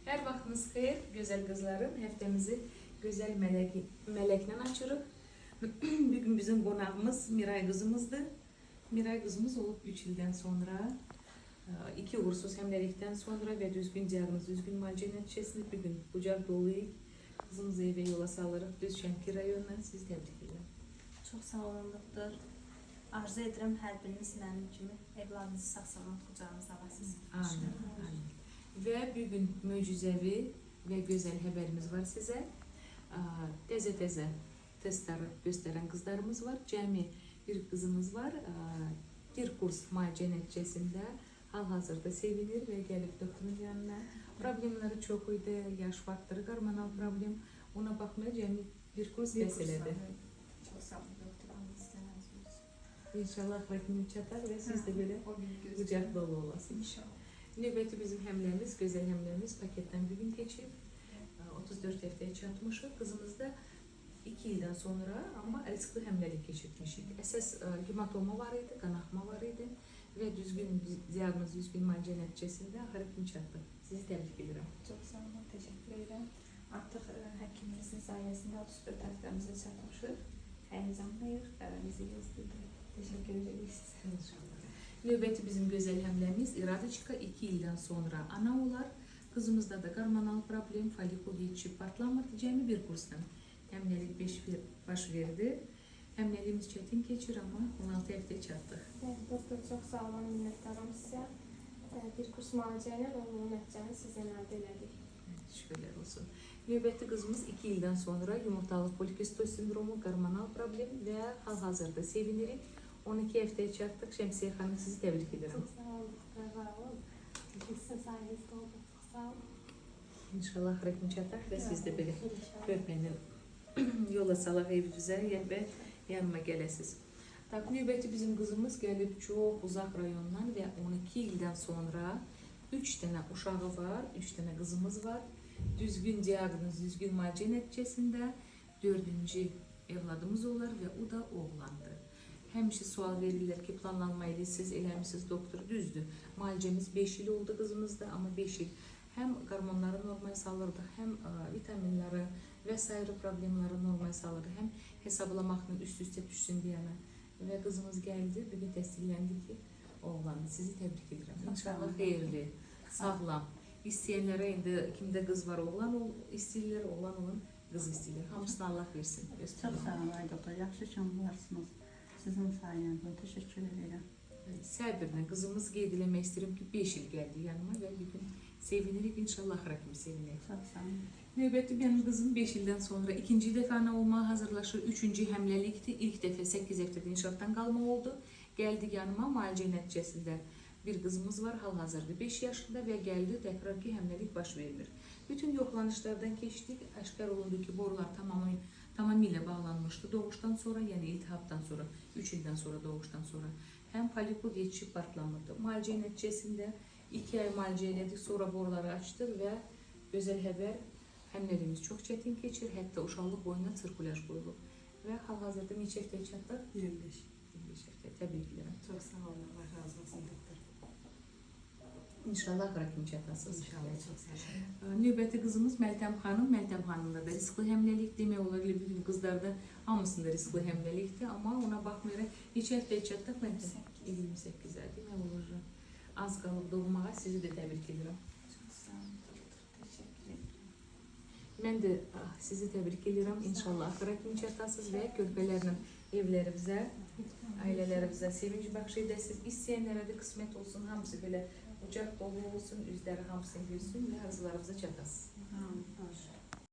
Hər vaxtınız xeyir, gözəl qızlarım. Həftəmizi gözəl mələklə açırıq. Bugün bizim qonağımız Miray qızımızdır. Miray qızımız olub 3 ildən sonra, 2 uğursuz həmləlikdən sonra və düzgün diaqnoz, düzgün müalicə nəticəsində bugün qucaq doluyuq. Qızımızı evə yola salırıq. Düz Şəmkir rayonundan sizi təbrik edirəm. Çox sağ olun, doktor. Arzu edirəm hər biriniz mənim kimi evladınızı sağ-salamat qucağınıza alasınız. Amin. Və bugün möcüzəvi və gözəl həbərimiz var sizə. Təzə-təzə testləri göstərən qızlarımız var. Cəmi bir qızımız var. Bir kurs müalicə nəticəsində hal-hazırda sevinir və gəlib doktorun yanına. Problemləri çox idi, yaş faktoru, hormonal problem. Ona baxmaya cəmi bir kurs bəs elədi. Çox sağ olun, doktor. İnşallah vaxtını çatar və siz də belə qucaq dolu olasınız. İnşallah. Növbəti bizim həmləmiz, gözəl həmləmiz paketdən bugün keçib. 34 həftəyə çatmışıq. Qızımız da 2 ildən sonra, amma riskli həmləlik keçirtmişik. Əsas hematoma var idi, qanaxma var idi və düzgün diaqnoz, düzgün müalicə nəticəsində axıra kimi çatdıq. Sizi təbrik edirəm. Çox sağ olun, təşəkkür edirəm. Artıq həkimimizin sayəsində 34 həftəmizə çatmışıq. Həyəcanlıyıq, bizi gözləyir. Təşəkkür edirik sizə. Növbəti bizim gözəl həmləmiz İradoçka 2 ildən sonra ana olar. Qızımızda da hormonal problem, folikul yetişib partlanmırdı. Cəmi bir kursdan həmləlik 5 baş verdi. Həmləliyimiz çətin keçir, amma 16 həftəyə çatdıq. Doktor, çox sağ olun, minnətdaram sizə. Bir kurs müalicə ilə onun nəticəni sizdən əldə elədik. Şükürlər olsun. Növbəti qızımız 2 ildən sonra yumurtalıq polikistoz sindromu, hormonal problem və hal-hazırda sevinirik. 12 həftəyə çatdıq. Şəmsiyə xanım, sizi təbrik edirəm. Çox sağ olun, doktor, var olun. Biz sizin sayənizdə olduq, çox sağ olun. İnşallah axıra kimi çatar və siz də belə körpəni yola salaq evinizə və yanıma gələsiniz. Növbəti bizim qızımız gəlib çox uzaq rayondan və 12 ildən sonra 3 dənə uşağı var, 3 dənə qızımız var. Düzgün diaqnoz, düzgün müalicə nəticəsində 4-cü evladımız olar və o da oğlandır. Həmişə sual verirlər ki, planlanma edirsiniz, eləmişsiniz, doktor, düzdür. Müalicəmiz 5 il oldu qızımızda, amma 5 il həm hormonları normal salırdıq, həm vitaminləri və s. problemləri normal salırdıq, həm hesablamaqla üst-üstə düşsün deyənə. Və qızımız gəldi, bugün təsdiqləndi ki, oğlandı. Sizi təbrik edirəm. İnşallah xeyirli, sağlam. İstəyənlərə indi kimdə qız var, oğlan istəyirlər, oğlan olan qız istəyirlər. Hamısını Allah versin. Çox sağ olun, doktor. Yaxşı ki varsınız. Sizin sayənizdə təşəkkür edirəm. Səbirlə qızımız qeyd eləmək istəyirəm ki, 5 il gəldi yanıma və bugün sevinirik, inşallah axıra kimi sevinək. Çox sağ olun. Növbəti mənim qızım 5 ildən sonra 2-ci dəfə ana olmağa hazırlaşır. 3-cü həmləlikdir. İlk dəfə 8 həftədə inşaatdan qalma oldu. Gəldi yanıma müalicə nəticəsində bir qızımız var, hal-hazırda 5 yaşında və gəldi təkrar ki, həmləlik baş vermir. Bütün yoxlanışlardan keçdik. Aşkar olundu ki, borular tamamilə bağlanmışdı doğuşdan sonra, yəni iltihabdan sonra, 3 ildən sonra doğuşdan sonra. Həm folikul yetişib partlanmırdı. Müalicə nəticəsində 2 ay müalicə elədik, sonra boruları açdıq və gözəl həbər, həmləliyimiz çox çətin keçir, hətta uşaqlıq boyunca sirkulyaj qoyulub. Və hal-hazırda neçə həftəyə çatdıq? 25. 25 həftəyə, təbrik edirəm. Çox sağ olun, Allah razı olsun, doktor. İnşallah axıra kimi çatasınız. İnşallah, çox sağ olun. Növbəti qızımız Məltəm xanım. Məltəm xanımda da riskli həmləlik demək olar ki, bugün qızlarda hamısında riskli həmləlikdir, amma ona baxmayaraq neçə həftəyə çatdıq Məltəm? 28-ə demək olur. Az qalıb doğmağa, sizi də təbrik edirəm. Çox sağ olun, doktor. Təşəkkür edirəm. Mən də sizi təbrik edirəm. İnşallah axıra kimi çatasınız və körpələrlə evlərimizə, ailələrimizə sevinç bəxş edəsiniz. İstəyənlərə də qismət olsun, hamısı belə qucaq dolu olsun, üzləri hamısını gülsün və arzularımıza çatasınız. Amin.